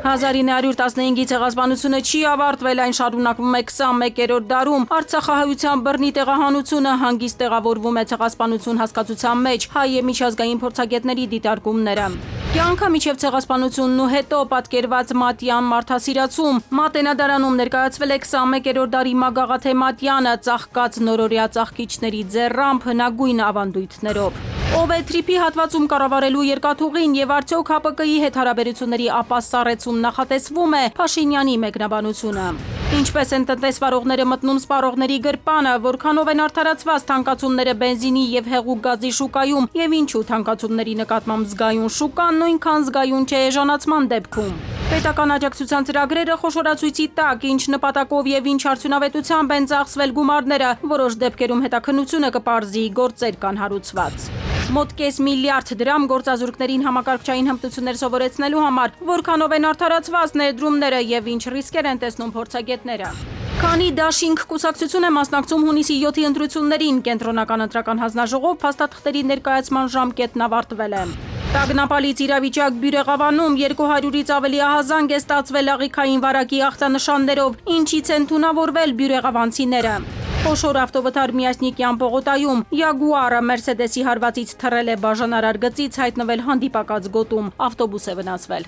1915-ի ցեղասպանությունը չի ավարտվել, այն շարունակվում է 21-րդ դարում։ Արցախահայության բռնի տեղահանությունը հանգիստ տեղավորվում է ցեղասպանություն հասկացության մեջ, հայ եւ միջազգային փորձագետների դիտարկումները։ Կյանքը միջև ցեղասպանությունն ու հետո պատկերված Մատյան մարդասիրացում։ Մատենադարանում ներկայացվել է 21-րդ դարի Մագաղաթե Մատյանը, ծաղկած նորորյա ծաղկիչների ձեռամբ հնագույն ավանդույթներով։ Ով է թրիփի հատվածում կառավարելու երկաթուղին եւ արդյոք ՀԱՊԿ-ի հետ հարաբերությունների ապասառեցում նախատեսվում է, Փաշինյանի մեկնաբանությունը։ Ինչպես են տնտեսվարողները մտնում սպառողների գրպանը, որքանով են արդարացված թանկացումները բենզինի եւ հեղուկ գազի շուկայում եւ ինչու թանկացումների նկատմամբ զգայուն շուկան նույնքան զգայուն չէ էժանացման դեպքում։ Պետական աջակցության ծրագրերը խոշորացույցի տակ, ինչ նպատակով եւ ինչ արդյունավետությամբ են ծախսվել գումարները, որոշ դեպքերում հետաքննությունը կպարզի գործեր կան հարուցված։ Մոտ կես միլիարդ դրամ գործազուրկներին համակարգչային հմտություններ սովորեցնելու համար, որքանով են արդարացված ներդրումները եւ ինչ ռիսկեր են տեսնում փորձագետները։ Քանի դաշինք կուսակցություն է մասնակցում հունիսի 7-ի ընտրություններին, կենտրոնական ընտրական հանձնաժողով փաստաթղթերի ներկայացման ժամկետն ավարտվել է։ Տագնապալից իրավիճակ Բյուրեղավանում 200-ից ավելի ահազանգ է ստացվել աղիքային վարակի ախտանշաններով, ինչից են թունավորվել բյուրեղավանցիները։ Խոշոր ավտովթար Միասնիկյան պողոտայում Յագուարը Մերսեդեսի հարվածից թռել է բաժանարար գծից, հայտնվել հանդիպակաց գոտում, ավտոբուս է վնասվել։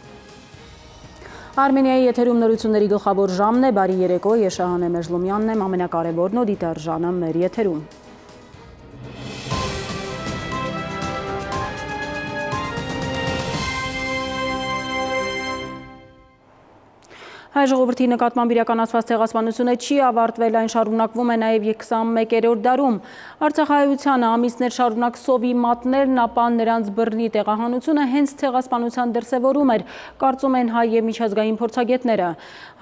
Արմենիայի եթերում նորությունների գլխավոր ժամն է, բարի երեկո, ես Շահանե Մեժլոմյանն եմ, ամենակարևորն ու դիտարժանը մեր եթերում։ Հայ ժողովրդի նկատմամբ իրականացված ցեղասպանությունը չի ավարտվել, այն շարունակվում է նաև 21-րդ դարում։ Արցախահայությանը ամիսներ շարունակ սովի մատներն, ապա նրանց բռնի տեղահանությունը հենց ցեղասպանության դրսևորում էր, կարծում են հայ եւ միջազգային փորձագետները։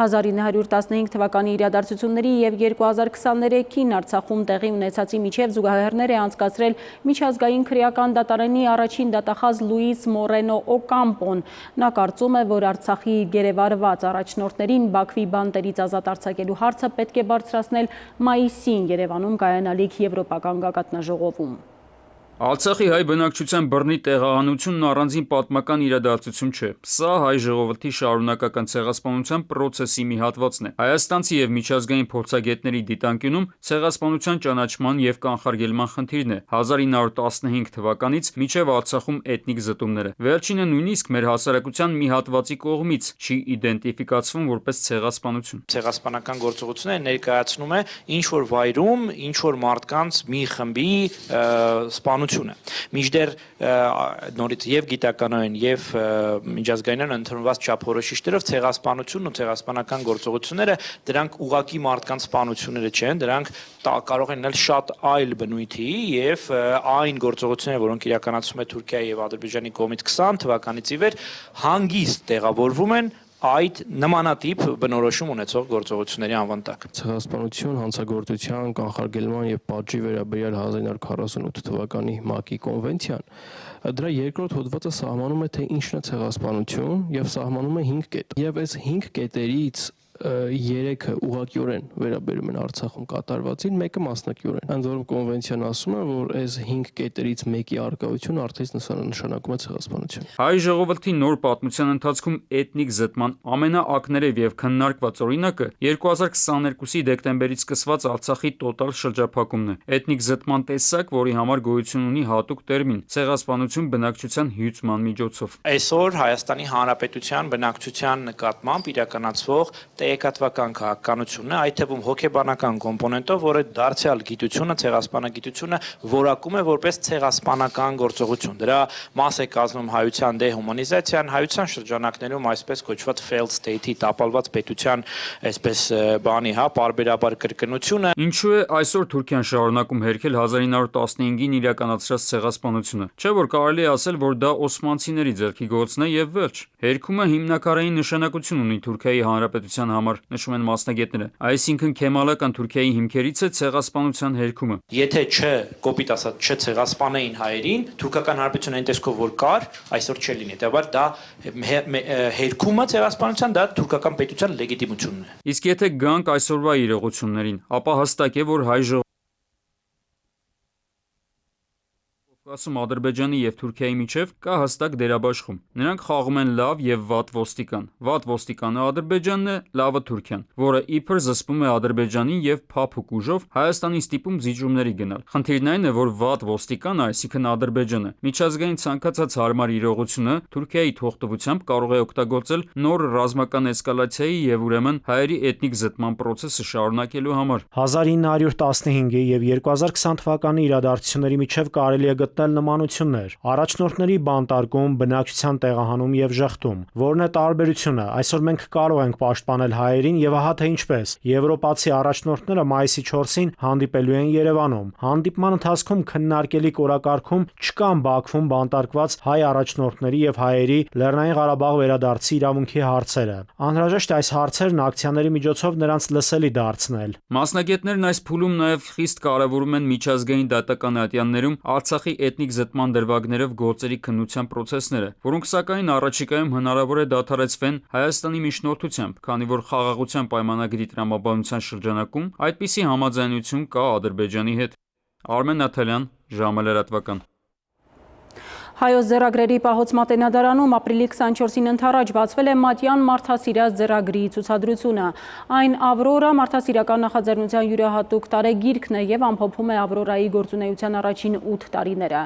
1915 թվականի իրադարձությունների եւ 2023-ին Արցախում տեղի ունեցածի միջև զուգահեռներ է անցկացրել միջազգային քրեական դատարանի առաջին դատախազ Լուիս Մորենո Օկամպոն։ Նա կարծում է, որ Արցախի գերեվարված առաջնորդ Բաքվի բանտերից ազատ արձակելու հարցը պետք է բարձրացնել մայիսին Երևանում կայանալիք Եվրոպական գագաթնաժողովում։ Արցախի հայ բնակչության բռնի տեղահանությունն առանձին պատմական իրադարձություն չէ։ Սա հայ ժողովրդի շարունակական ցեղասպանության պրոցեսի մի հատվածն է։ Հայաստանցի եւ միջազգային փորձագետների դիտանկյունում ցեղասպանության ճանաչման եւ կանխարգելման խնդիրն է 1915 թվականից մինչեւ Արցախում էթնիկ զտումները։ Վերջինը նույնիսկ մեր հասարակության մի հատվածի կողմից չի իդենտիֆիկացվում որպես ցեղասպանություն։ Ցեղասպանական գործողությունները ներկայացնում է ինչ որ վայրում, ինչ որ մարդկանց մի խմբի սպանություն Միջդեռ նորից եւ գիտականորեն եւ միջազգայինորեն ընդունված չափորոշիչներով ցեղասպանությունն ու ցեղասպանական գործողությունները դրանք ուղակի մարդկանց սպանությունները չեն, դրանք կարող են լինել շատ այլ բնույթի եւ այն գործողությունները, որոնք իրականացվում է Թուրքիայի եւ Ադրբեջանի կողմից 20 թվականից ի վեր հանգիստ տեղավորվում են այդ նմանատիպ բնորոշում ունեցող գործողությունների անվան տակ։ Ցեղասպանություն, հանցագործության, կանխարգելման եւ պատժի վերաբերյալ 1948 թվականի ՄԱԿ-ի կոնվենցիան դրա երկրորդ հոդվածը սահմանում է թե ինչն է ցեղասպանություն եւ սահմանում է 5 կետ։ Եվ այս 5 կետերից 3-ը ուղղակիորեն վերաբերում են Արցախում կատարվածին, մեկը մասնակիորեն։ Ընդ որում կոնվենցիան ասում է, որ այս 5 կետերից մեկի արկայությունը արդեն նշանակում է ցեղասպանություն։ Հայ ժողովրդի նոր պատմության ընթացքում էթնիկ զտման ամենաակներև եւ քննարկված օրինակը 2022-ի դեկտեմբերից սկսված Արցախի տոտալ շրջափակումն է։ Էթնիկ զտման տեսակ, որի համար գոյություն ունի հատուկ տերմին՝ ցեղասպանություն բնակչության հյուծման միջոցով։ Այսօր Հայաստանի Հանրապետության բնակչության նկատմամբ իրականացվող տեղեկատվական քաղաքականությունն է, այդ թվում հոգեբանական կոմպոնենտով, որը դարձյալ գիտությունը, ցեղասպանագիտությունը որակում է որպես ցեղասպանական գործողություն։ Դրա մաս է կազմում հայության դեհումանիզացիան, հայության շրջանակներում այսպես կոչված failed state-ի տապալված պետության այսպես բանի, պարբերաբար կրկնությունը։ Ինչու է այսօր Թուրքիան շարունակում հերքել 1915-ին իրականացրած ցեղասպանությունը։ Չէ՞ որ կարելի է ասել, որ դա օսմանցիների ձեռքի գործն է եւ վերջ։ Հերքումը հիմնակարային նշանակություն ունի Թուրքիայի Հանրապետության համար, նշում են մասնագետները։ Այսինքն քեմալական Թուրքիայի հիմքերից է ցեղասպանության հերքումը։ Եթե կոպիտ ասած չցեղասպանեին հայերին, Թուրքական Հանրապետությունը այն տեսքով որ կար, այսօր չէ լինի։ Դեպաբար դա հերքումը ցեղասպանության դա թուրքական պետության լեգիտիմությունն է։ Իսկ եթե գանք այսօրվա իրողություններին, ապա հստակ է, որ հայ Ասում Ադրբեջանի եւ Թուրքիայի միջև կա հստակ դերաբաշխում։ Նրանք խաղում են լավ եւ վատ ոստիկան։ Վատ ոստիկանը Ադրբեջանն է, լավը Թուրքիան, որը իբր զսպում է Ադրբեջանին եւ փափուկ ուժով Հայաստանին ստիպում զիջումների գնալ։ Խնդիրն այն է, որ վատ ոստիկանը, այսինքն Ադրբեջանը, միջազգային ցանկացած հարմար իրողությունը Թուրքիայի թողտվությամբ կարող է օգտագործել նոր ռազմական էսկալացիայի եւ ուրեմն հայերի էթնիկ զտման process-ը շարունակելու համար։ 1915-ի եւ 2020 թվականի իրադարձությունների միջև կարելի է գտնել նմանություններ։ Առաջնորդների բանտարկում, բնակչության տեղահանում եւ ժխտում։ Որն է տարբերությունը։ Այսօր մենք կարող ենք պաշտպանել հայերին եւ ահա թե ինչպես։ Եվրոպացի առաջնորդները մայիսի 4-ին հանդիպելու են Երևանում։ Հանդիպման ընթացքում քննարկելիք օրակարգում չկան Բաքվում բանտարկված հայ առաջնորդների եւ հայերի Լեռնային Ղարաբաղ վերադարձի իրավունքի հարցերը։ Անհրաժեշտ է այս հարցերն ակցիաների միջոցով նրանց լսելի դարձնել։ Մասնագետներն այս փուլում նաև խիստ կարևորում են միջազգային դատական ատյաններում Արցախի էթնիկ զտման դրվագներով գործերի քննության process-ները, որոնք սակայն առաջիկայում հնարավոր է դադարեցվեն Հայաստանի միջնորդությամբ, քանի որ խաղաղության պայմանագրի տրամաբանության շրջանակում այդպիսի համաձայնություն կա Ադրբեջանի հետ։ Արմեն Նաթալյան, ժամը լրատվական։ Հայոց ձեռագրերի պահոց մատենադարանում ապրիլի 24-ին ընթառաջ բացվել է Մատյան մարդասիրած ձեռագրի ցուցադրությունը։ Այն Ավրորա մարդասիրական նախաձեռնության յուրահատուկ տարեգիրքն է եւ ամփոփում է Ավրորայի գործունեության առաջին 8 տարիները։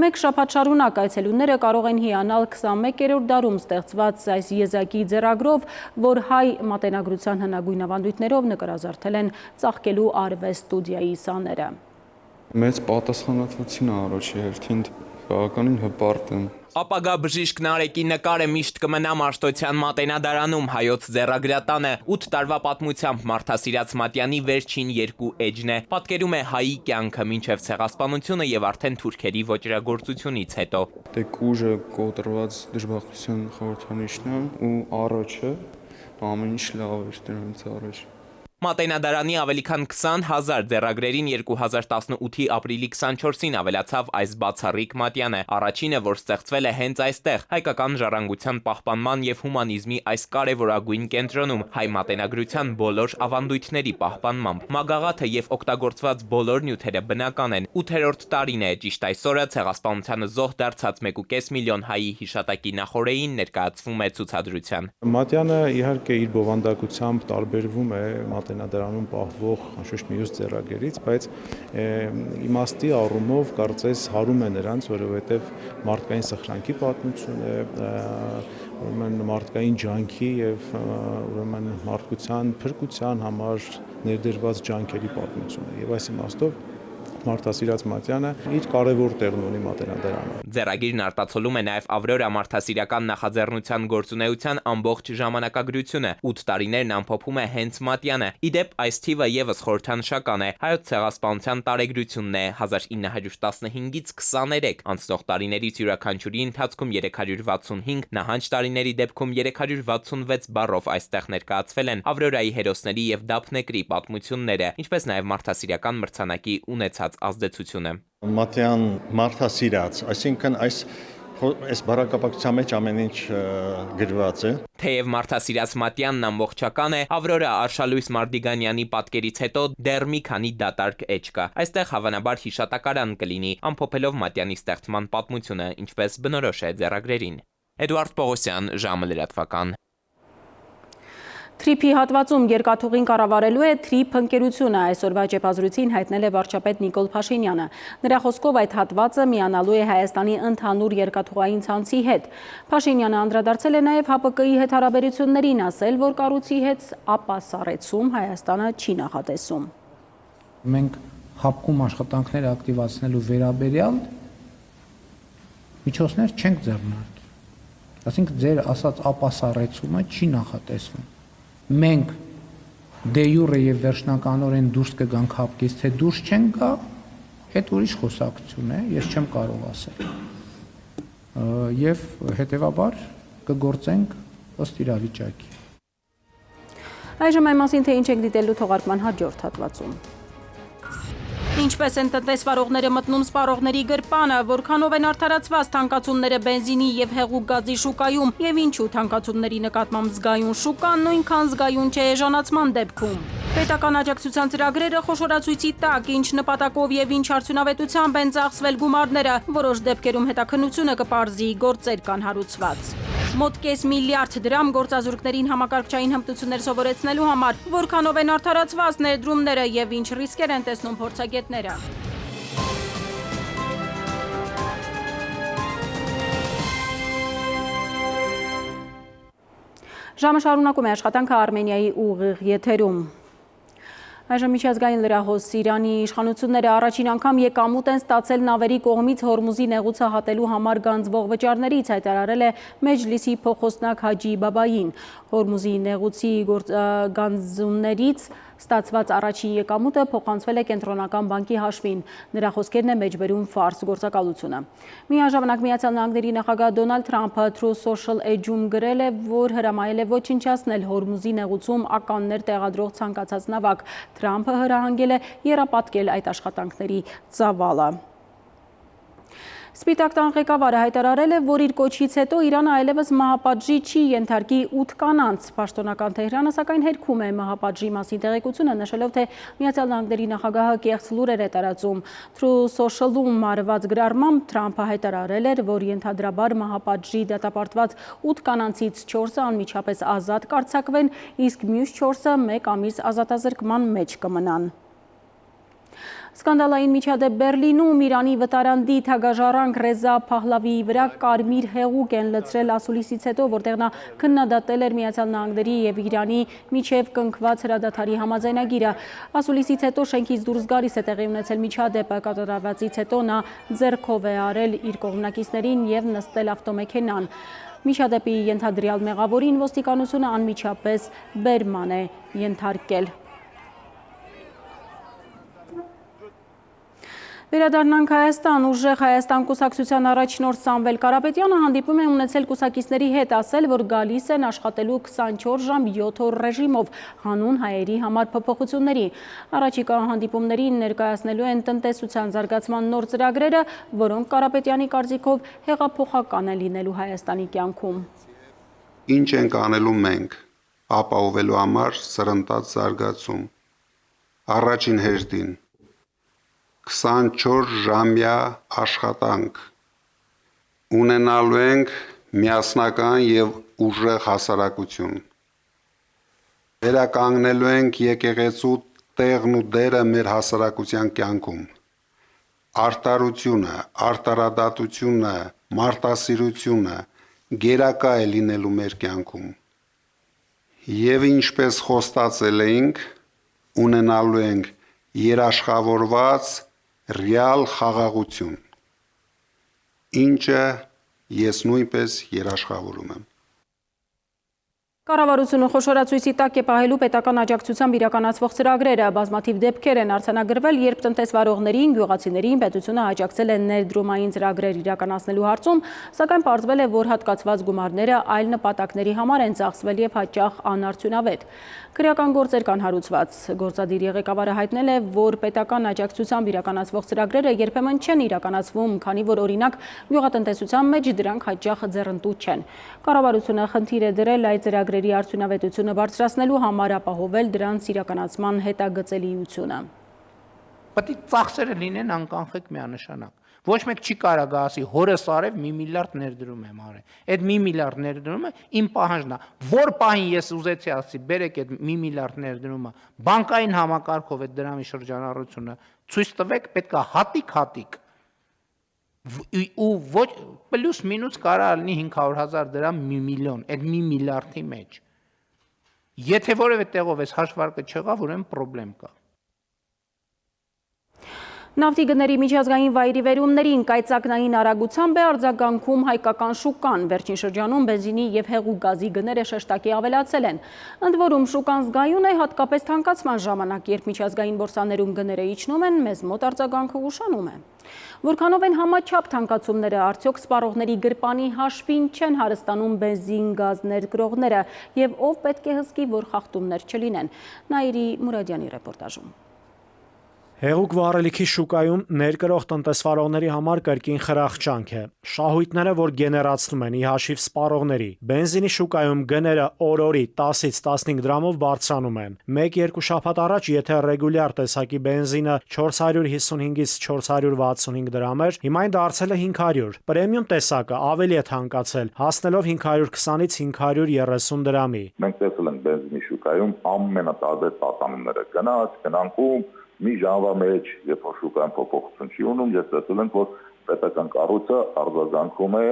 Մեկ շաբաթ շարունակ այցելուները կարող են հիանալ 21-րդ դարում ստեղծված այս եզակի ձեռագրով, որ հայ մատենագրության հնագույն ավանդույթներով նկարազարդել են Ծաղկելու արվեստ ստուդիայի սաները։ Մեծ պատասխանատվություն առաջի հերթին բավականին հպարտ եմ։ Ապագա բժիշկ Նարեկի նկարը միշտ կմնա Մաշտոցյան մատենադարանում հայոց ձեռագրատանը 8 տարվա պատմությամբ մարդասիրած Մատյանի վերջին 2 էջն է։ Պատկերում է հայի կյանքը մինչև ցեղասպանությունը եւ արդեն թուրքերի ոճրագործությունից հետո։ Ուժը կոտրված դժբախտության խորհրդանիշն է ու առաջը ամեն ինչ լավ էր դրանից առաջ։ Մատենադարանի ավելի քան 20,000 ձեռագրերին 2018-ի ապրիլի 24-ին ավելացավ այս բացառիկ Մատյանը, առաջինը, որ ստեղծվել է հենց այստեղ, հայկական ժառանգության պահպանման եւ հումանիզմի այս կարևորագույն կենտրոնում, հայ մատենագրության բոլոր ավանդույթների պահպանմամբ։ Մագաղաթը եւ օգտագործված բոլոր նյութերը բնական են։ 8-րդ տարին է ճիշտ այսօրը ցեղասպանությանը զոհ դարձած 1.5 միլիոն հայի հիշատակի նախօրեին ներկայացվում է ցուցադրության։ Մատյանը իհարկե իր բովանդակությամբ տարբերվում է մատենադարանում պահվող անշուշտ մյուս ձեռագրերից, բայց իմաստի առումով կարծես հարում է նրանց, որովհետև մարդկային սխրանքի պատմություն է, ուրեմն մարդկային ջանքի եւ ուրեմն մարդկության փրկության համար ներդրված ջանքերի պատմություն է։ Եվ այս իմաստով մարդասիրած Մատյանը իր կարևոր տեղն ունի մատենադարանում։ Ձեռագիրն արտացոլում է նաև Ավրորա մարդասիրական նախաձեռնության գործունեության ամբողջ ժամանակագրությունը։ 8 տարիներն ամփոփում է հենց Մատյանը։ Իդեպ այս թիվը եւս խորհրդանշական է։ Հայոց ցեղասպանության տարեգրությունն է 1915-ից 23, անցնող տարիներից յուրաքանչյուրի ընթացքում 365, նահանջ տարիների դեպքում 366 բառով այստեղ ներկայացվել են Ավրորայի հերոսների եւ դափնեկրի պատմությունները, ինչպես նաև մարդասիրական մրցանակի ունեցած ազդեցությունը։ Մատյան մարդասիրած, այսինքն այս բառակապակցության մեջ ամեն ինչ գրված է։ Թեև մարդասիրած Մատյանն ամբողջական է, Ավրորա Արշալույս Մարդիգանյանի պատկերից հետո դեռ մի քանի դատարկ էջ կա։ Այստեղ հավանաբար հիշատակարան կլինի, ամփոփելով Մատյանի ստեղծման պատմությունը, ինչպես բնորոշ է ձեռագրերին։ Էդուարդ Պողոսյան, ժամը լրատվական։ Թրիփի հատվածում երկաթուղին կառավարելու է Թրիփ ընկերությունը, այսօրվա ճեպազրույցին հայտնել է վարչապետ Նիկոլ Փաշինյանը։ Նրա խոսքով այդ հատվածը միանալու է Հայաստանի ընդհանուր երկաթուղային ցանցի հետ։ Փաշինյանը անդրադարձել է նաև ՀՊԿ-ի հետ հարաբերություններին, ասել, որ կառույցի հետ ապասառեցում Հայաստանը չի նախատեսում։ Մենք ՀԱՊԿ-ում աշխատանքներ ակտիվացնելու վերաբերյալ միջոցներ չենք ձեռնարկել։ Այսինքն ձեր ասած ապասառեցումը չի նախատեսվում։ Մենք դե յուրե եւ վերջնականորեն դուրս կգանք ՀԱՊԿ-ից, թե դուրս չենք գա, այդ ուրիշ խոսակցություն է, ես չեմ կարող ասել։ Եվ հետեւաբար կգործենք ըստ իրավիճակի։ Այժմ այն մասին, թե ինչ եք դիտելու թողարկման հաջորդ հատվածում։ Ինչպես են տնտեսվարողները մտնում սպառողների գրպանը, որքանով են արդարացված թանկացումները բենզինի եւ հեղուկ գազի շուկայում եւ ինչու թանկացումների նկատմամբ զգայուն շուկան նույնքան զգայուն չէ էժանացման դեպքում։ Պետական աջակցության ծրագրերը խոշորացույցի տակ, ինչ նպատակով եւ ինչ արդյունավետությամբ են ծախսվել գումարները, որոշ դեպքերում հետաքննությունը կպարզի գործեր կան հարուցված։ Մոտ կես միլիարդ դրամ գործազուրկներին համակարգչային հմտություններ սովորեցնելու համար, որքանով են արդարացված ներդրումները եւ ինչ ռիսկեր են տեսնում փորձագետները։ Ժամը շարունակում է աշխատանքը Արմենիայի ուղիղ եթերում։ Այժմ միջազգային լրահոս Իրանի իշխանությունները առաջին անգամ եկամուտ են ստացել նավերի կողմից Հորմուզի նեղուցը հատելու համար գանձվող վճարներից, հայտարարել է Մեջլիսի փոխոսնակ Հաջի Բաբային։ Հորմուզի նեղուցի գանձումներից ստացված առաջին եկամուտը փոխանցվել է Կենտրոնական բանկի հաշվին։ Նրա խոսքերն է մեջբերում Ֆարս գործակալությունը։ Միաժամանակ Միացյալ Նահանգների նախագահ Դոնալդ Թրամփը True Social Edge-ում գրել է, որ հրամայել է ոչնչացնել Հորմուզի նեղուցում ականներ տեղադրող ցանկացած նավակ։ Թրամփը հրահանգել է եռապատկել այդ աշխատանքների ծավալը։ Սպիտակ տան ղեկավարը հայտարարել է, որ իր կոչից հետո Իրանը այլևս մահապատժի չի ենթարկի 8 կանանց։ Պաշտոնական Թեհրանը սակայն հերքում է մահապատժի մասին տեղեկությունը, նշելով, թե Միացյալ Նահանգների նախագահը կեղծ լուրեր է տարածում։ True Social-ում արված գրառմամբ Թրամփը հայտարարել էր, որ ենթադրաբար մահապատժի դատապարտված 8 կանանցից 4-ը անմիջապես ազատ կարձակվեն, իսկ մյուս 4-ը 1 ամիս ազատազրկման մեջ կմնան։ Սկանդալային միջադեպ Բերլինում Իրանի վտարանդի թագաժառանգ Ռեզա Փահլավիի վրա կարմիր հեղուկ են լցրել ասուլիսից հետո, որտեղ նա քննադատել էր Միացյալ Նահանգների եւ Իրանի միջև կնքված հրադադարի համաձայնագիրը։ Ասուլիսից հետո շենքից դուրս գալիս է տեղի ունեցել միջադեպը, կատարվածից հետո նա ձեռքով է արել իր կողմնակիցներին եւ նստել ավտոմեքենան։ Միջադեպի ենթադրյալ մեղավորին ոստիկանությունը անմիջապես բերման է ենթարկել։ Վերադառնանք Հայաստան, ուժեղ Հայաստան կուսակցության առաջնորդ Սամվել Կարապետյանը հանդիպում է ունեցել կուսակիցների հետ, ասել, որ գալիս են աշխատելու 24 ժամ 7 օր ռեժիմով, հանուն հայերի համար փոփոխությունների։ Առաջիկա հանդիպումներին ներկայացնելու են տնտեսության զարգացման նոր ծրագրերը, որոնք Կարապետյանի կարծիքով հեղափոխական են լինելու Հայաստանի կյանքում։ Ինչ ենք անելու մենք, ապահովելու համար սրընթաց զարգացում։ Առաջին հերթին 24 ժամյա աշխատանք ունենալու ենք միասնական եւ ուժեղ հասարակություն։ Վերականգնելու ենք եկեղեցու տեղն ու դերը մեր հասարակության կյանքում։ Արտարությունը, արտարադատությունը, մարտասիրությունը գերակա է լինելու մեր կյանքում։ Եվ ինչպես խոստացել էինք, ունենալու ենք երաշխավորված ռեալ խաղաղություն, ինչը ես նույնպես երաշխավորում եմ։ Կառավարությունը խոշորացույցի տակ է պահելու պետական աջակցությամբ իրականացվող ծրագրերը, բազմաթիվ դեպքեր են արձանագրվել, երբ տնտեսվարողներին, գյուղացիներին պետությունը աջակցել է ներդրումային ծրագրեր իրականացնելու հարցում, սակայն պարզվել է, որ հատկացված գումարները այլ նպատակների համար են ծախսվել եւ հաճախ անարդյունավետ։ Քրեական գործեր կան հարուցված։ Գործադիրի ղեկավարը հայտնել է, որ պետական աջակցությամբ իրականացվող ծրագրերը երբեմն չեն իրականացվում, քանի որ օրինակ գյուղատնտեսության մեջ դրանք հաճախ ձեռնտու չեն։ Կառավարությունը խնդիր է դրել այդ ծրագրերի արդյունավետությունը բարձրացնելու համար, ապահովել դրանց իրականացման հետագծելիությունը։ Պետք է ծախսերը լինեն անկանխիկ միանշանակ։ Ոչ մեկ չի կարող գա ասի հորս արև 1 միլիարդ ներդրում եմ արել։ Այդ 1 միլիարդ ներդրումը իմ պահանջն է։ Որ պահին ես ուզեցի ասի, բերեք այդ 1 միլիարդ ներդրումը, բանկային համակարգով այդ դրամի շրջանառությունը ցույց տվեք, պետք է հատիկ։ Ու ոչ պլյուս մինուս կարող լինի 500,000 դրամ 1 միլիոն, այդ 1 միլիարդի մեջ։ Եթե որևէ տեղով էս հաշվարկը չեղավ, ուրեմն խնդրեմ կա։ Նավթի գների միջազգային վայրիվերումներին կայծակնային արագությամբ է արձագանքում հայկական շուկան։ Վերջին շրջանում բենզինի եւ հեղուկ գազի գները շեշտակի ավելացել են։ Ընդ որում շուկան զգայուն է հատկապես թանկացման ժամանակ, երբ միջազգային բորսաներում գները իջնում են, մեզ մոտ արձագանքը ուշանում է։ Որքանով են համաչափ թանկացումները, արդյոք սպառողների գրպանի հաշվին չեն հարստանում բենզին գազ ներկրողները եւ ով պետք է հսկի, որ խախտումներ չլինեն։ Նաիրի Մուրադյանի ռեպորտաժում։ Հեղուկ վառելիքի շուկայում ներկրող տնտեսվարողների համար կրկին խրախճանք է։ Շահույթները, որ գեներացնում են ի հաշիվ սպառողների, բենզինի շուկայում գները օր-օրի 10-ից 15 դրամով բարձրանում են։ 1-2 շաբաթ առաջ, եթե ռեգուլյար տեսակի բենզինը 455-ից 465 դրամ էր, հիմա այն դարձել է 500։ Պրեմիում տեսակը ավելի է թանկացել, հասնելով 520-ից 530 դրամի։ Մենք տեսել ենք բենզինի շուկայում ամենատարբեր տատանումները, գնանքում մի ժամվա մեջ, երբ որ շուկայում փոփոխություն չի ունում, ես տեսել ենք, որ պետական կառույցը արձագանքում է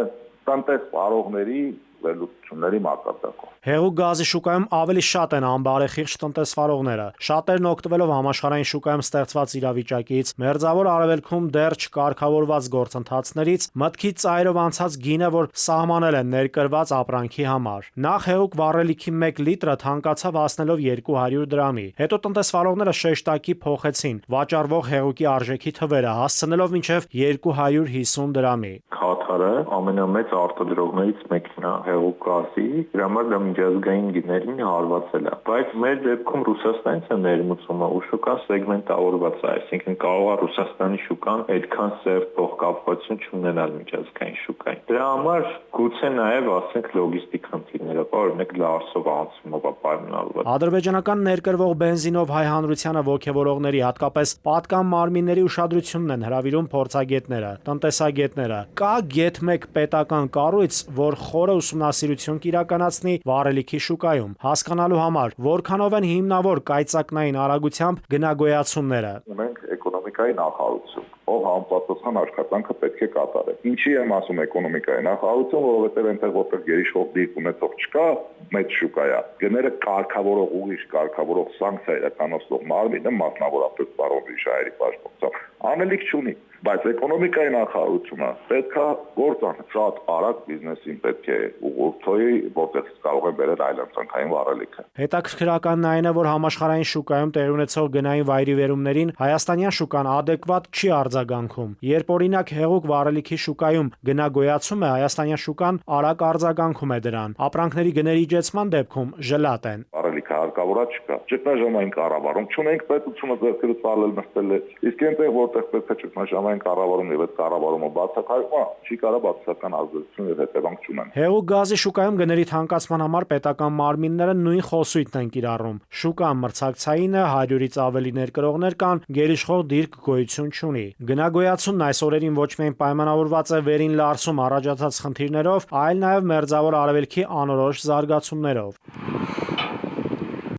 տնտեսվարողների վերլուծությունների մակարդակով։ Հեղուկ գազի շուկայում ավելի շատ են անբարեխիղճ տնտեսվարողները։ Շատերն օգտվելով համաշխարհային շուկայում ստեղծված իրավիճակից, մերձավոր արևելքում դեռ չկարգավորված գործընթացներից, մտքի ծայրով անցած գինը, որ սահմանել են ներկրված ապրանքի համար։ Նախ հեղուկ վառելիքի 1 լիտրը թանկացավ հասնելով 200 դրամի։ Հետո տնտեսվարողները շեշտակի փոխեցին վաճառվող հեղուկի արժեքի թվերը, հասցնելով մինչև 250 դրամի։ Քաթարը ամենամեծ արտադրողներից մեկն է հեղուկ գազի, դրա համար դա միջազգային գիներին հարվածել է։ Բայց մեր դեպքում Ռուսաստանից է ներմուծումը ու շուկան սեգմենտավորված է, այսինքն կարող է Ռուսաստանի շուկան այդքան սերտ փոխկապվածություն չունենալ միջազգային շուկային։ Դրա համար գուցե նաև ասենք լոգիստիկ խնդիրները, օրինակ Լարսով անցումով պայմանավորված։ Ադրբեջանական ներկրվող բենզինով հայ հանրությանը ոգևորողների, հատկապես պատկան մարմինների ուշադրությունն են հրավիրում փորձագետները, տնտեսագետները։ Կա գեթ 1 պետական կառույց, որ խորը ուսումնասիրություն կիրականացնի վառելիքի շուկայում, հասկանալու համար, որքանով են հիմնավոր կայծակնային արագությամբ գնագոյացումները։ Ունենք էկոնոմիկայի նախարարություն, ով համապատասխան աշխատանքը պետք է կատարի։ Ինչի եմ ասում էկոնոմիկայի նախարարություն, որովհետև այնտեղ որտեղ գերիշխող դիրք ունեցող չկա, մեծ շուկա է։ Գները կարգավորող ուղիղ կարգավորող սանկցիա իրականացնող մարմինը մասնավորապես բարոնի շահերի պաշտպանությամբ անելիք չունի, բայց էկոնոմիկայի նախարարությունը պետք է գործան շատ արագ բիզնեսին պետք է ուղղորդի, որտեղ կարող է բերել այլընտրանքային վառելիքը։ Հետաքրքրականն այն է, որ համաշխարհային շուկայում տեղի ունեցող գնային վայրիվերումներին հայաստանյան շուկան adekvat չի արձագանքում։ Երբ օրինակ հեղուկ վառելիքի շուկայում գնագոյացում է, հայաստանյան շուկան արագ արձագանքում է դրան։ Ապրանքների գների իջեցման դեպքում ժլատ են։ Վառելիքը հարկավորա չկա։ Ճգնաժամային կառավարում չունենք, պետությունը ձեռքերից վառել նստել է։ Իսկ այնտեղ որտեղ պետք է ճգնաժամային կառավարում եւ այդ կառավարումը բացակայում է, չի կարող բացասական ազդեցություն եւ հետևանք չունեն։ Հեղուկ գազի շուկայում գների թանկացման համար պետական մարմինները նույն խոսույթն են կիրառում։ Շուկան մրցակցային է, 100-ից ավելի ներկրողներ կան, գերիշխող դիրք գոյություն չունի։ Գնագոյացումն այս օրերին ոչ միայն պայմանավորված է վերին Լարսում առաջացած խնդիրներով, այլ նաեւ մերձավոր արևելքի անորոշ զարգացումներով։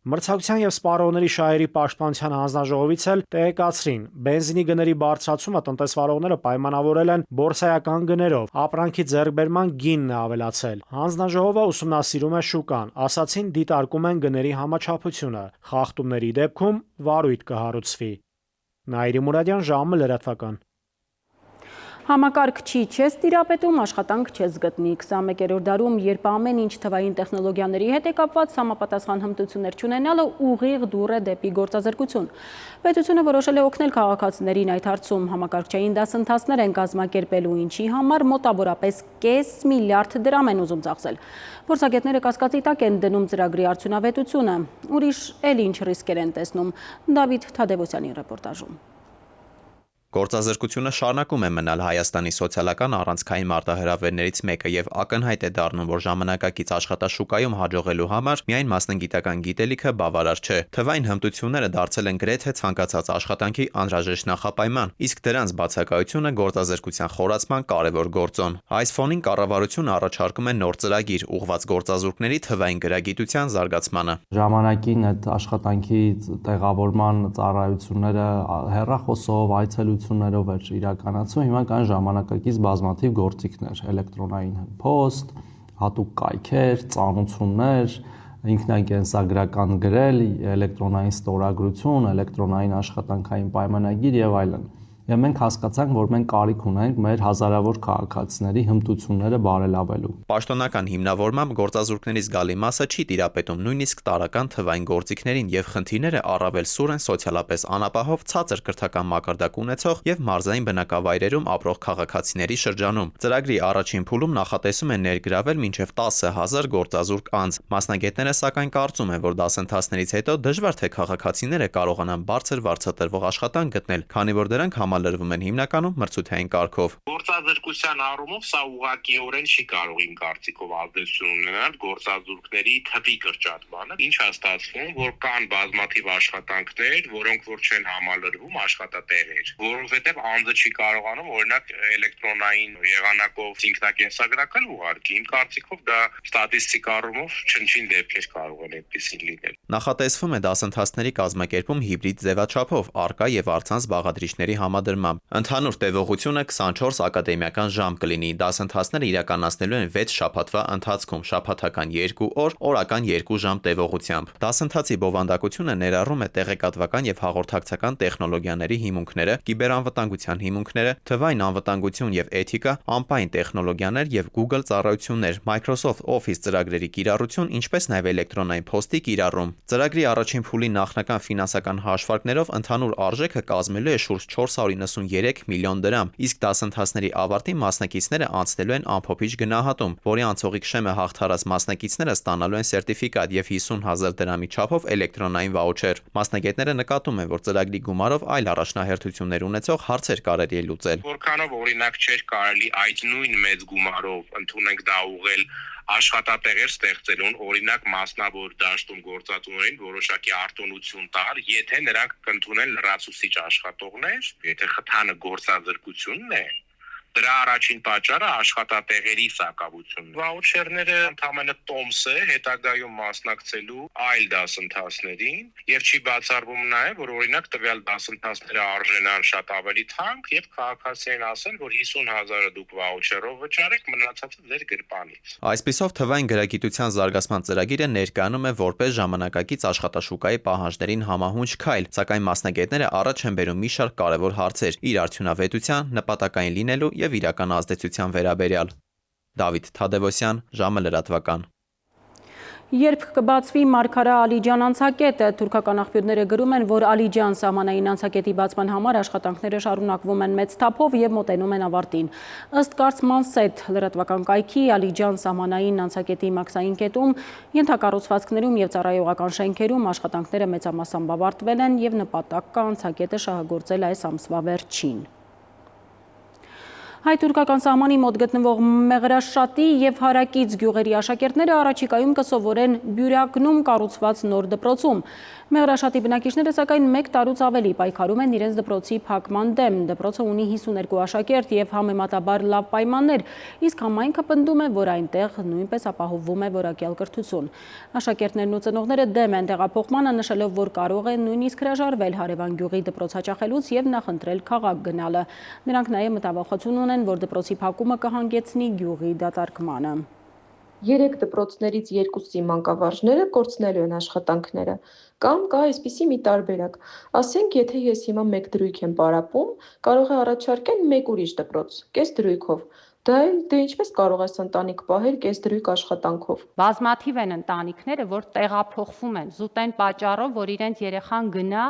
Մրցակցության եւ սպառողների շահերի պաշտպանության հանձնաժողովից էլ տեղեկացրին, բենզինի գների բարձրացումը տնտեսվարողները պայմանավորել են բորսայական գներով, ապրանքի ձեռքբերման գինն է ավելացել։ Հանձնաժողովը ուսումնասիրում է շուկան, ասացին դիտարկում են գների համաչափությունը, խախտումների դեպքում վարույթ կհարուցվի։ Նաիրի Մուրադյան, ժամը լրատվական։ Համակարգչի չես տիրապետում, աշխատանք չես գտնի։ 21-րդ դարում, երբ ամեն ինչ թվային տեխնոլոգիաների հետ է կապված, համապատասխան հմտություններ չունենալը ուղիղ դուռ է դեպի գործազրկություն։ Պետությունը որոշել է օգնել քաղաքացիներին այդ հարցում։ Համակարգչային դասընթացներ են կազմակերպելու, ինչի համար մոտավորապես կես միլիարդ դրամ են ուզում ծախսել։ Փորձագետները կասկածի տակ են դնում ծրագրի արդյունավետությունը։ Ուրիշ էլ ինչ ռիսկեր են տեսնում։ Դավիթ Թադևոսյանի ռեպորտաժում։ Գործազրկությունը շարունակում է մնալ Հայաստանի սոցիալական առանցքային մարտահրավերներից մեկը եւ ակնհայտ է դառնում, որ ժամանակակից աշխատաշուկայում հաջողելու համար միայն մասնագիտական գիտելիքը բավարար չէ։ Թվային հմտությունները դարձել են գրեթե ցանկացած աշխատանքի անհրաժեշտ նախապայման, իսկ դրանց բացակայությունը գործազրկության խորացման կարևոր գործոն։ Այս ֆոնին կառավարությունը առաջարկում է նոր ծրագիր, ուղղված գործազուրկների թվային գրագիտության զարգացմանը։ Ժամանակին այդ աշխատանքի տեղավորման ծառայությունները հեռախոսով, այցելություններով էր իրականացում, հիմա կան ժամանակակից բազմաթիվ գործիքներ, էլեկտրոնային փոստ, հատուկ կայքեր, ծանուցումներ, ինքնակենսագրական գրել, էլեկտրոնային ստորագրություն, էլեկտրոնային աշխատանքային պայմանագիր եւ այլն։ եւ մենք հասկացանք, որ մենք կարիք ունենք մեր հազարավոր քաղաքացիների հմտությունները բարելավելու։ Պաշտոնական հիմնավորմամբ գործազուրկների զգալի մասը չի տիրապետում նույնիսկ տարական թվային գործիքներին եւ խնդիրները առավել սուր են սոցիալապես անապահով, ցածր կրթական մակարդակ ունեցող եւ մարզային բնակավայրերում ապրող քաղաքացիների շրջանում։ Ծրագրի առաջին փուլում նախատեսում են ներգրավել մինչեւ 10,000 գործազուրկ անձ։ Մասնագետները սակայն կարծում են, որ դասընթացներից հետո դժվար թե քաղաքացիները կարողանան բարձր վարձատրվող աշխատանք գտնել, քանի որ դրանք համալրվում են հիմնականում մրցութային կարգով։ Գործազրկության առումով սա ուղղակիորեն չի կարող իմ կարծիքով ազդեցություն ունենալ գործազուրկների թվի կրճատմանը։ Ինչ է ստացվում, որ կան բազմաթիվ աշխատանքներ, որոնք որ չեն համալրվում աշխատատեղեր, որովհետև անձը չի կարողանում օրինակ էլեկտրոնային եղանակով ինքնակենսագրակալ ուղարկի։ Իմ կարծիքով դա ստատիստիկ առումով չնչին դեպքեր կարող են այդպեսին լինել։ Նախատեսվում է դասընթացների կազմակերպում հիբրիդ ձևաչափով, առկա եւ առցանց բաղադրիչների համադրմամբ։ Ընդհանուր տևողությունը 24 ակադեմիական ժամ կլինի։ Դասընթացները իրականացնելու են 6 շաբաթվա ընթացքում, շաբաթական 2 օր, օրական 2 ժամ տևողությամբ։ Դասընթացի բովանդակությունը ներառում է տեղեկատվական եւ հաղորդակցական տեխնոլոգիաների հիմունքները, կիբերանվտանգության հիմունքները, թվային անվտանգություն եւ էթիկա, ամպային տեխնոլոգիաներ եւ Google ծառայություններ, Microsoft Office ծրագրերի կիրառություն, ինչպես նաեւ էլեկտրոնային փոստի կիրառում։ Ծրագրի առաջին փուլի նախնական ֆինանսական հաշվարկներով ընդհանուր արժեքը կազմելու է շուրջ 493 միլիոն դրամ, իսկ դասընթացների ավարտին մասնակիցները անցնելու են ամփոփիչ գնահատում, որի անցողիկ շեմը հաղթարած մասնակիցները ստանալու են սերտիֆիկատ եւ 50,000 դրամի չափով էլեկտրոնային վաուչեր։ Մասնագետները նկատում են, որ ծրագրի գումարով այլ առաջնահերթություններ ունեցող հարցեր կարելի է լուծել։ Որքանով օրինակ չէր կարելի այդ նույն մեծ գումարով ընդունենք դա ուղղել աշխատատեղեր ստեղծելուն, օրինակ մասնավոր դաշտում գործածողներին որոշակի արտոնություն տալ, եթե նրանք կընդունեն լրացուցիչ աշխատողներ, եթե խթանը գործազրկությունն է, դրա առաջին պատճառը աշխատատեղերի սակավությունն է։ Վաուչերները ընդհանրապես տոմս է հետագայում մասնակցելու այլ դասընթացներին եւ չի բացառվում նաեւ, որ օրինակ տվյալ դասընթացները արժենան շատ ավելի թանկ եւ քաղաքացիներին ասեն, որ 50,000-ը դուք վաուչերով վճարեք, մնացածը ձեր գրպանից։ Այսպիսով թվային գրագիտության զարգացման ծրագիրը ներկայանում է որպես ժամանակակից աշխատաշուկայի պահանջներին համահունչ քայլ, սակայն մասնագետները առաջ են բերում մի շարք կարևոր հարցեր՝ իր արդյունավետության, նպատակային լինելու եւ իրական ազդեցության վերաբերյալ։ Դավիթ Թադևոսյան, ժամը լրատվական։ Երբ կբացվի Մարգարա Ալիջան անցակետը, թուրքական աղբյուրները գրում են, որ Ալիջան սահմանային անցակետի բացման համար աշխատանքները շարունակվում են մեծ թափով եւ մոտենում են ավարտին։ Ըստ Կարծմանսետ լրատվական կայքի, Ալիջան սահմանային անցակետի մաքսային կետում, ենթակառուցվածքներում եւ ծառայողական շենքերում աշխատանքները մեծամասամբ ավարտվել են եւ նպատակ կա անցակետը շահագործել այս ամսվա վերջին։ Հայ-թուրքական սահմանի մոտ գտնվող Մեղրաշատի եւ Հարակից գյուղերի աշակերտները առաջիկայում կսովորեն Բյուրակնում կառուցված նոր դպրոցում։ Մեղրաշատի բնակիչները սակայն 1 տարուց ավելի պայքարում են իրենց դպրոցի փակման դեմ։ Դպրոցը ունի 52 աշակերտ եւ համեմատաբար լավ պայմաններ, իսկ համայնքը պնդում է, որ այնտեղ նույնպես ապահովվում է որակյալ կրթություն։ Աշակերտներն ու ծնողները դեմ են տեղափոխմանը, նշելով, որ կարող է նույնիսկ հրաժարվել հարևան գյուղի դպրոց հաճախելուց եւ նախընտրել քաղաք գնալը։ Նրանք նաեւ մտավախություն ունեն, որ դպրոցի փակումը կհանգեցնի գյուղի դատարկմանը։ 3 դպրոցներից 2-ի մանկավարժները կորցնելու են աշխատանքները, կամ կա այսպիսի մի տարբերակ։ Ասենք, եթե ես հիմա 1 դրույք եմ պարապում, կարող է առաջարկեն 1 ուրիշ դպրոց, կես դրույքով։ Դե ինչպես կարող ես ընտանիք պահել կես դրույք աշխատանքով։ Բազմաթիվ են ընտանիքները, որ տեղափոխվում են զուտ այն պատճառով, որ իրենց երեխան գնա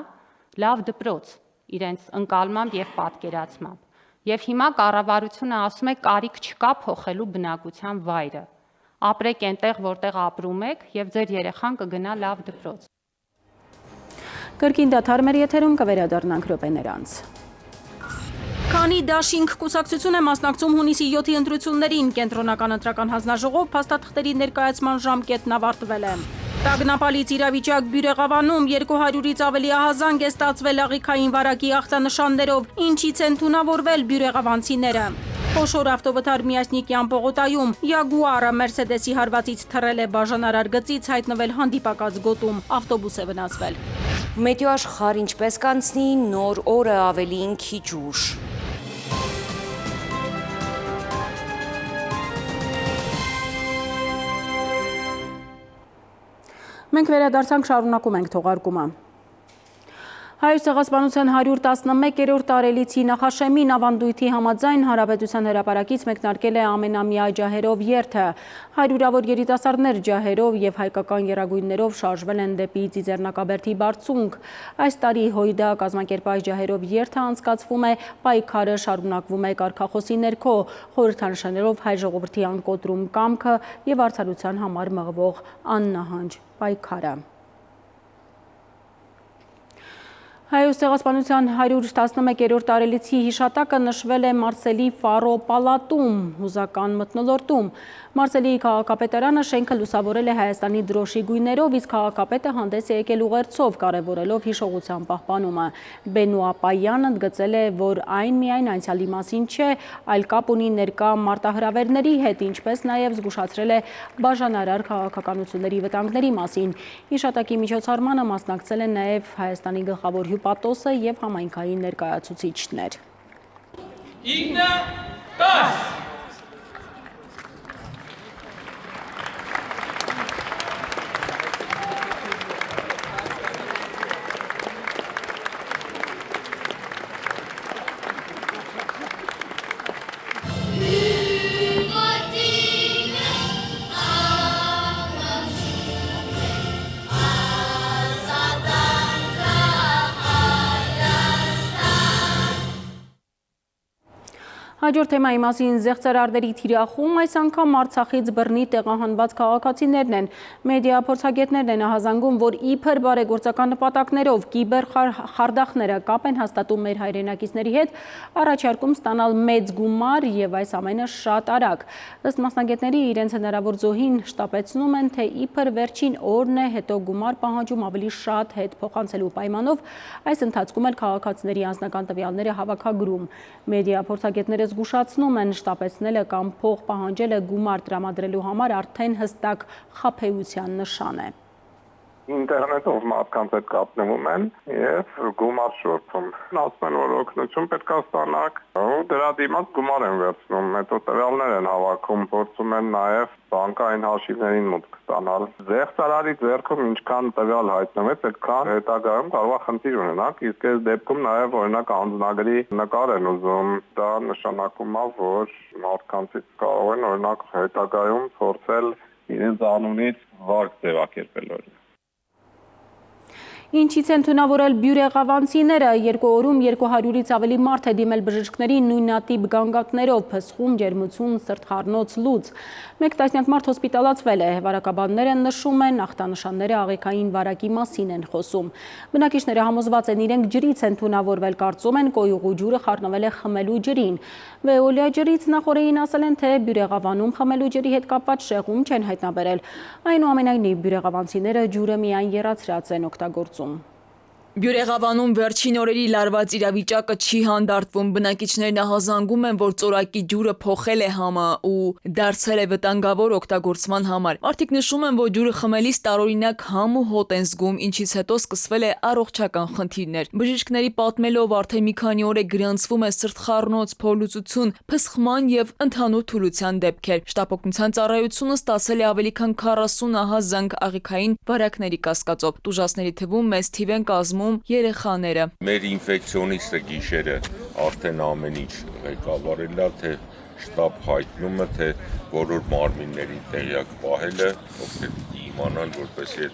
լավ դպրոց, իրենց ընկալմամբ եւ պատկերացմամբ։ Եվ հիմա կառավարությունը ասում է կարիք չկա փոխելու բնակության վայրը։ Ապրեք այնտեղ, որտեղ ապրում եք, եւ ձեր երեխան կգնա լավ դպրոց։ Կրկին դադար մեր եթերում կվերադառնանք րոպեներ անց։ Քանի դաշինք կուսակցություն է մասնակցում հունիսի 7-ի ընտրություններին, կենտրոնական ընտրական հանձնաժողով փաստաթղթերի ներկայացման ժամկետն ավարտվել է։ Տագնապալից իրավիճակ Բյուրեղավանում 200-ից ավելի ահազանգ է ստացվել աղիքային վարակի ախտանշաններով, ինչից են թունավորվել բյուրեղավանցիները։ Խոշոր ավտովթար Միասնիկյան պողոտայում Յագուարը Մերսեդեսի հարվածից թռել է բաժանարար գծից, հայտնվել հանդիպակաց գոտում, ավտոբուս է վնասվել։ Մեթեո աշխարհ ինչպես կանցնի նոր օրը ավելին քիչ ուշ։ Մենք վերադարձանք, շարունակում ենք թողարկումը։ Հայոց ցեղասպանության 111-րդ տարելիցի նախաշեմին ավանդույթի համաձայն Հանրապետության հրապարակից մեկնարկել է ամենամյա ջահերով երթը։ Հարյուրավոր երիտասարդներ ջահերով եւ հայկական եռագույններով շարժվել են դեպի Ծիծեռնակաբերդի բարձունք։ Այս տարի հույդա կազմակերպած ջահերով երթը անցկացվում է, պայքարը շարունակվում է կարգախոսի ներքո, խորհրդանշելով հայ ժողովրդի անկոտրում կամքը եւ արդարության համար մղվող աննահանջ պայքարը։ Հայոց ցեղասպանության 111-րդ տարելիցի հիշատակը նշվել է Մարսելի Ֆարո պալատում, հուզական մթնոլորտում։ Մարսելի քաղաքապետարանը շենքը լուսավորել է Հայաստանի դրոշի գույներով, իսկ քաղաքապետը հանդես է եկել ուղերձով, կարևորելով հիշողության պահպանումը։ Բենուա Պայանը ընդգծել է, որ այն միայն անցյալի մասին չէ, այլ կապ ունի ներկա մարտահրավերների հետ, ինչպես նաև զգուշացրել է բաժանարար քաղաքականությունների վտանգների մասին։ Հիշատակի միջոցառմանը մասնակցել են նաև Հայաստանի գլխավոր հյուպատոսը եւ համայնքային ներկայացուցիչներ։ Հաջորդ թեմայի մասին զեղծարարների թիրախում այս անգամ Արցախից բռնի տեղահանված քաղաքացիներն են։ Մեդիա փորձագետներն են ահազանգում, որ իբր բարեգործական նպատակներով կիբեր խարդախները կապ են հաստատում մեր հայրենակիցների հետ, առաջարկում ստանալ մեծ գումար եւ այս ամենը շատ արագ։ Ըստ մասնագետների իրենց հնարավոր զոհին շտապեցնում են, թե իբր վերջին օրն է, հետո գումար պահանջում ավելի շատ հետ փոխանցելու պայմանով, այս ընթացքում էլ քաղաքացիների անձնական տվյալները հավաքագրում։ Մեդիա փորձագետները զգուշացնում են, շտապեցնելը կամ փող պահանջելը գումար տրամադրելու համար արդեն հստակ խաբեության նշան է։ Ինտերնետով մարդկանց հետ կապնվում են եւ գումար շորթում։ Ասում են, որ օգնություն պետք է ստանաք, ու դրա դիմաց գումար են վերցնում, հետո տվյալներ են հավաքում, փորձում են նաեւ բանկային հաշիվներին մուտք ստանալ։ Զեղծարարի ձեռքում ինչքան տվյալ հայտնվեց, այդքան հետագայում կարող է խնդիր ունենալ, իսկ այս դեպքում նաեւ օրինակ անձնագրի նկար են ուզում, դա նշանակում է, որ մարդկանցից կարող են օրինակ հետագայում փորձել իրենց անունից վարկ ձևակերպել օրինակ։ Ինչից են թունավորել բյուրեղավանցիները, 2 օրում 200-ից ավելի մարդ է դիմել բժիշկների նույնատիպ գանգատներով, փսխում, ջերմություն, սրտխառնոց, լուծ։ Մեկ տասնյակ մարդ հոսպիտալացվել է, վարակաբանները նշում են, ախտանշանները աղիքային վարակի մասին են խոսում։ Բնակիչները համոզված են, իրենք ջրից են թունավորվել, կարծում են կոյուղու ջուրը խառնվել է խմելու ջրին։ Վեոլիա ջրից նախորդին ասել են, թե բյուրեղավանում խմելու ջրի հետ կապված շեղում չեն հայտնաբերել։ Այնուամենայնիվ բյուրեղավանցիները ջուրը միայն եռացրած են օգտագործում։ Բյուրեղավանում վերջին օրերի լարված իրավիճակը չի հանդարտվում, բնակիչներն ահազանգում են, որ ծորակի ջուրը փոխել է համը ու դարձել է վտանգավոր օգտագործման համար։ Մարդիկ նշում են, որ ջուրը խմելիս տարօրինակ համ ու հոտ են զգում, ինչից հետո սկսվել է առողջական խնդիրներ։ Բժիշկների պատմելով արդեն մի քանի օր է գրանցվում է սրտխառնոց, փորլուծություն, փսխման եւ ընդհանուր թուլության դեպքեր։ Շտապօգնության ծառայությունը ստացել է ավելի քան 40 ահազանգ աղիքային վարակների կասկածով։ Տուժածների թվում մեծ թիվ են կազմում երեխաները։ Մեր ինֆեկցիոնիստը գիշերը արդեն ամեն ինչ ղեկավարել է, թե շտապ հայտնումը, թե բոլոր մարմինների տեղյակ պահելը, ովքեր իմանան, որպեսզի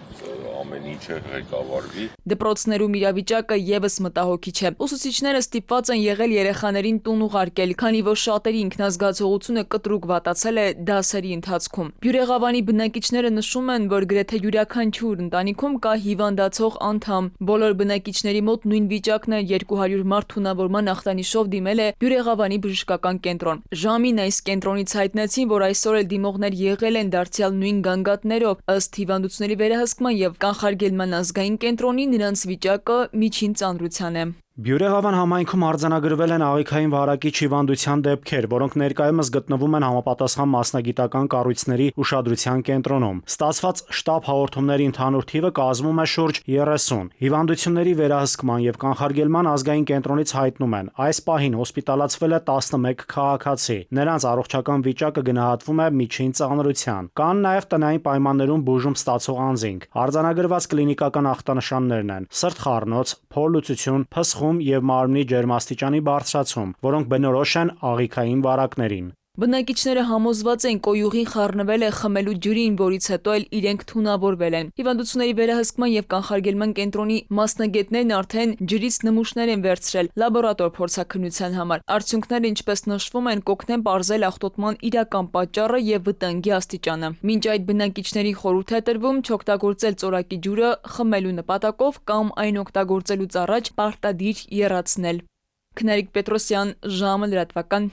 ամեն ինչը ղեկավարվի։ Դպրոցներում իրավիճակը եւս մտահոգիչ է։ Ուսուցիչները ստիպված են եղել երեխաներին տուն ուղարկել, քանի որ շատերի ինքնազգացողությունը կտրուկ վատացել է դասերի ընթացքում։ Բյուրեղավանի բնակիչները նշում են, որ գրեթե յուրաքանչյուր ընտանիքում կա հիվանդացող անդամ։ Բոլոր բնակիչների մոտ նույն վիճակն է, 200 մարդ թունավորման ախտանիշով դիմել է Բյուրեղավանի բժշկական կենտրոն։ Ժամին այս կենտրոնից հայտնեցին, որ այսօր էլ դիմողներ եղել են դարձյալ նույն գանգատներով, ըստ հիվանդությունների վերահսկման եւ կանխարգելման ազգային կենտրոնի նրանց վիճակը միջին ծանրության է։ Բյուրեղավան համայնքում արձանագրվել են աղիքային վարակիչ հիվանդության դեպքեր, որոնք ներկայումս գտնվում են համապատասխան մասնագիտական կառույցների ուշադրության կենտրոնում։ Ստացված շտաբ հաղորդումների ընդհանուր թիվը կազմում է շուրջ 30։ Հիվանդությունների վերահսկման եւ կանխարգելման ազգային կենտրոնից հայտնում են, այս պահին հոսպիտալացվել է 11 քաղաքացի։ Նրանց առողջական վիճակը գնահատվում է միջին ծանրության։ Կան նաեւ տնային պայմաններում բուժում ստացող անձինք։ Արձանագրված կլինիկական ախտանշաններն են՝ սրտխառնոց, փորլուծություն, փսխում եւ մարմնի ջերմաստիճանի բարձրացում, որոնք բնորոշ են աղիքային վարակներին։ Բնակիչները համոզված են, կոյուղին խառնվել է խմելու ջրին, որից հետո էլ իրենք թունավորվել են։ Հիվանդությունների վերահսկման եւ կանխարգելման կենտրոնի մասնագետներն արդեն ջրից նմուշներ են վերցրել լաբորատոր փորձաքննության համար։ Արդյունքները, ինչպես նշվում են, կօգնեն պարզել աղտոտման իրական պատճառը եւ վտանգի աստիճանը։ Մինչ այդ բնակիչների խորհուրդ է տրվում չօգտագործել ծորակի ջուրը խմելու նպատակով կամ այն օգտագործելուց առաջ պարտադիր եռացնել։ Քնարիկ Պետրոսյան, ժամը լրատվական։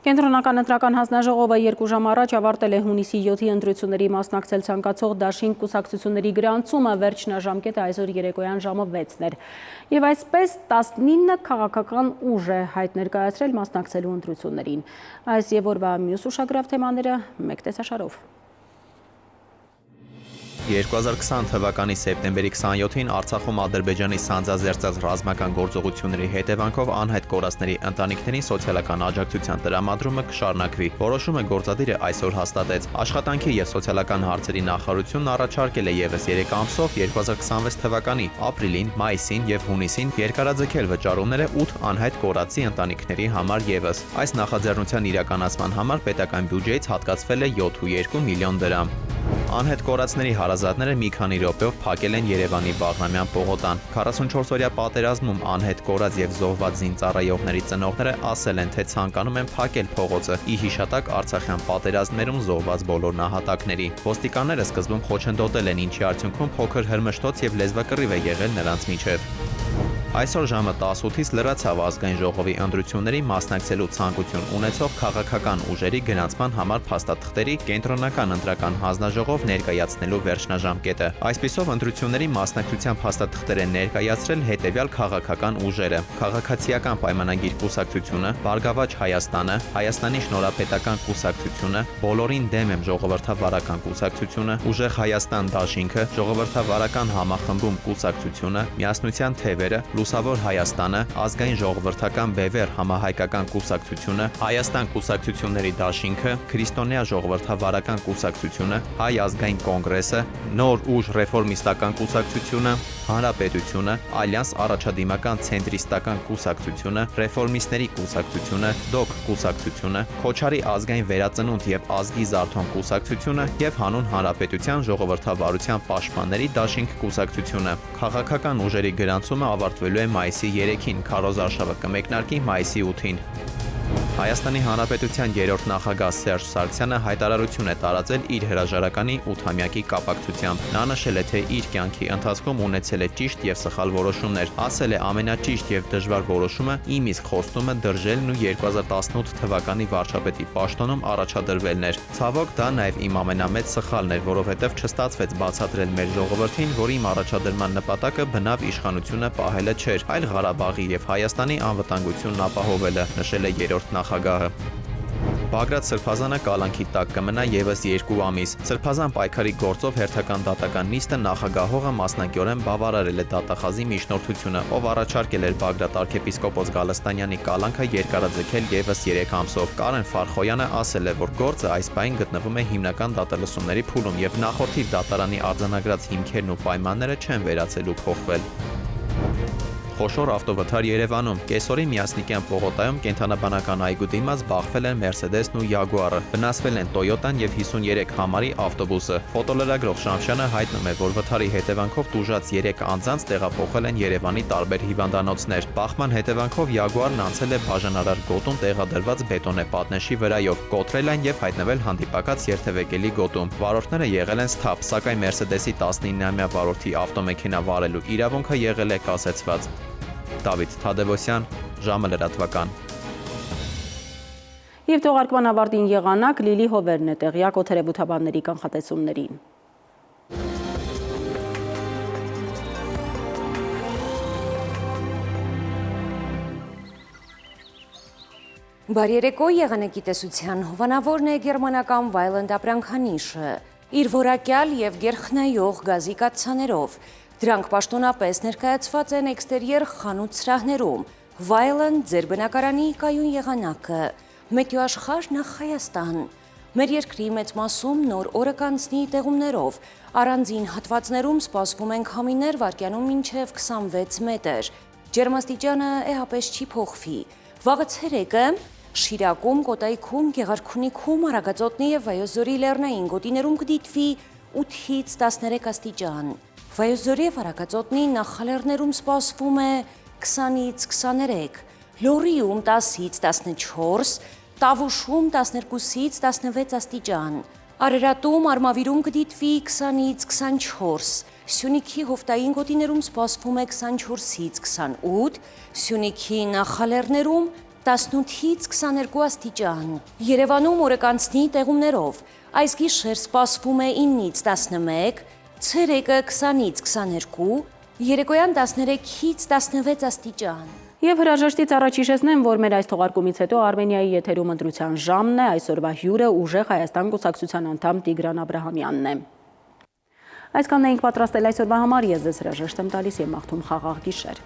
Կենտրոնական ընտրական հանձնաժողովը 2 ժամ առաջ ավարտել է հունիսի 7-ի ընտրությունների մասնակցել ցանկացող դաշինք կուսակցությունների գրանցումը, վերջնաժամկետը այսօր երեկոյան ժամը 6-ն էր։ Եվ այսպես 19 քաղաքական ուժ է հայտ ներկայացրել մասնակցելու ընտրություններին։ Այս եւ օրվա մյուս ուշագրավ թեմաները մեկ տեսաշարով։ 2020 թվականի սեպտեմբերի 27-ին Արցախում Ադրբեջանի սանձազերծած ռազմական գործողությունների հետևանքով անհայտ կորածների ընտանիքներին սոցիալական աջակցության տրամադրումը կշարունակվի։ Որոշումը գործադիրը այսօր հաստատեց։ Աշխատանքի եւ սոցիալական հարցերի նախարարությունն առաջարկել է եւս 3 ամսով 2026 թվականի ապրիլին, մայիսին եւ հունիսին երկարաձգել վճարումները 8 անհայտ կորածի ընտանիքների համար եւս։ Այս նախաձեռնության իրականացման համար պետական բյուջեից հատկացվել է 7.2 միլիոն դրամ։ Անհետ կորածների հարազատները մի քանի րոպեով փակել են Երևանի Բաղրամյան պողոտան։ 44-օրյա պատերազմում անհետ կորած եւ զոհված զինծառայողների ծնողները ասել են, թե ցանկանում են փակել փողոցը՝ ի հիշատակ Արցախյան պատերազմներում զոհված բոլոր նահատակների։ Ոստիկանները սկզբում խոչընդոտել են, ինչի արդյունքում փոքր հրմշտոց եւ լեզվակռիվ է եղել նրանց միջև։ Այսօր ժամը 18-ից լրացավ ազգային ժողովի ընտրությունների մասնակցելու ցանկություն ունեցող քաղաքական ուժերի գրանցման համար փաստաթղթերի կենտրոնական ընտրական հանձնաժողով ներկայացնելու վերջնաժամկետը։ Այսպիսով ընտրությունների մասնակցության փաստաթղթեր են ներկայացրել հետևյալ քաղաքական ուժերը՝ Քաղաքացիական պայմանագիր կուսակցությունը, Բարգավաճ Հայաստանը, Հայաստանի Շնորհապետական կուսակցությունը, Բոլորին դեմ եմ ժողովրդավարական կուսակցությունը, Ուժեղ Հայաստան դաշինքը, Ժողովրդավարական համախմբում կուսակցությունը, Միասնության թևերը, Լուսավոր Հայաստանը, Ազգային ժողովրդական բևեռ համահայկական կուսակցությունը, Հայաստան կուսակցությունների դաշինքը, Քրիստոնյա ժողովրդավարական կուսակցությունը, Հայ ազգային կոնգրեսը, Նոր ուժ ռեֆորմիստական կուսակցությունը, Հանրապետությունը, Ալյանս առաջադիմական ցենտրիստական կուսակցությունը, Ռեֆորմիստների կուսակցությունը, ԴՕԿ կուսակցությունը, Քոչարի ազգային վերածնունդ եւ ազգի զարթոն կուսակցությունը եւ Հանուն Հանրապետության ժողովրդավարության պաշտպանների դաշինք կուսակցությունը։ Քաղաքական ուժերի գրանցումը ավարտվելու է մայիսի 3-ին, քարոզ արշավը կմեկնարկի մայիսի 8-ին։ Հայաստանի Հանրապետության երրորդ նախագահ Սերժ Սարգսյանը հայտարարություն է տարածել իր հրաժարականի 8-ամյակի կապակցությամբ։ Նա նշել է, թե իր կյանքի ընթացքում ունեցել է ճիշտ եւ սխալ որոշումներ։ Ասել է, ամենաճիշտ եւ դժվար որոշումը իմ իսկ խոստումը դրժելն ու 2018 թվականի վարչապետի պաշտոնում առաջադրվելն էր։ Ցավոք, դա նաեւ իմ ամենամեծ սխալն էր, որովհետեւ չստացվեց բացատրել մեր ժողովրդին, որ իմ առաջադրման նպատակը բնավ իշխանությունը պահելը չէր, այլ Ղարաբաղի եւ Հայաստանի անվտանգությունն ապահովելը, նշել է երրորդ նախագահը։ Բագրատ Սրբազանը կալանքի տակ կմնա եւս 2 ամիս։ Սրբազան պայքարի գործով հերթական դատական նիստը նախագահողը մասնակիորեն բավարարել է դատախազի միջնորդությունը, ով առաջարկել էր Բագրատ arczepiskopos Գալստանյանի կալանքը երկարաձգել եւս 3 ամսով։ Կարեն Ֆարխոյանը ասել է, որ գործը այս պահին գտնվում է հիմնական դատալսումների փուլում եւ նախորդի դատարանի արձանագրած հիմքերն ու պայմանները չեն վերացել ու փոխվել։ Խոշոր ավտովթար Երևանում կեսօրի Միասնիկյան պողոտայում կենթանաբանական այգու դիմաց բախվել են Mercedes-ն ու Jaguar-ը, վնասվել են Toyota-ն եւ 53 համարի ավտոբուսը։ Ֆոտոլրագրող Շամշյանը հայտնում է, որ վթարի հետևանքով տուժած 3 անձանց տեղափոխել են Երևանի տարբեր հիվանդանոցներ։ Բախման հետևանքով Jaguar-ն անցել է բաժանարար գոտում տեղադրված բետոնե պատնեշի վրայով, կոտրել այն եւ հայտնվել հանդիպակաց երթևեկելի գոտում։ Վարորդները եղել են սթափ, սակայն Mercedes-ի 19-ամյա վարորդի ավտոմեքենա վարելու իրավունքը եղել է կասեցված։ Դավիթ Թադևոսյան, ժամը լրատվական։ Եվ թողարկման ավարտին եղանակ Լիլի Հովերն է տեղյակ օդերևութաբանների կանխատեսումներին։ Բարերեկո եղանակիտեսության հովանավորն է գերմանական Վայլենդ ապրանքանիշը, իր որակյալ և գերխնայող գազի կաթսաներով։ Դրանք պաշտոնապես ներկայացված են էքստերիեր խանութ սրահներում։ Վայլենդ ձեր բնակարանի կայուն եղանակը։ Մետեոաշխարհ նախ Հայաստան։ Մեր երկրի մեծ մասում նոր օրը կանցնի տեղումներով։ Առանձին հատվածներում սպասվում են քամիներ վարկյանում մինչև 26 մետր։ Ջերմաստիճանը էապես չի փոխվի։ Վաղը ցերեկը Շիրակում, Կոտայքում, Գեղարքունիքում, Արագածոտնի և Վայոց-Ձորի լեռնային գոտիներում կդիտվի 8-ից 13 աստիճան։ Վայոց-Ձորի և Արագածոտնի նախալեռներում սպասվում է 20-ից 23, Լոռիում 10-ից 14, Տավուշում 12-ից 16 աստիճան։ Արարատում, Արմավիրում կդիտվի 20-ից 24, Սյունիքի հովտային գոտիներում սպասվում է 24-ից 28, Սյունիքի նախալեռներում 18-ից 22 աստիճան։ Երևանում օրը կանցնի տեղումներով։ Այս գիշեր սպասվում է 9-ից 11, ցերեկը 20-ից 22, երեկոյան 13-ից 16 աստիճան։ Եվ հրաժեշտից առաջ հիշեցնեմ, որ մեր այս թողարկումից հետո Արմենիայի եթերում ընտրության ժամն է, այսօրվա հյուրը Ուժեղ Հայաստան կուսակցության անդամ Տիգրան Աբրահամյանն է։ Այսքանն էինք պատրաստել այսօրվա համար, ես ձեզ հրաժեշտ եմ տալիս և մաղթում խաղաղ գիշեր։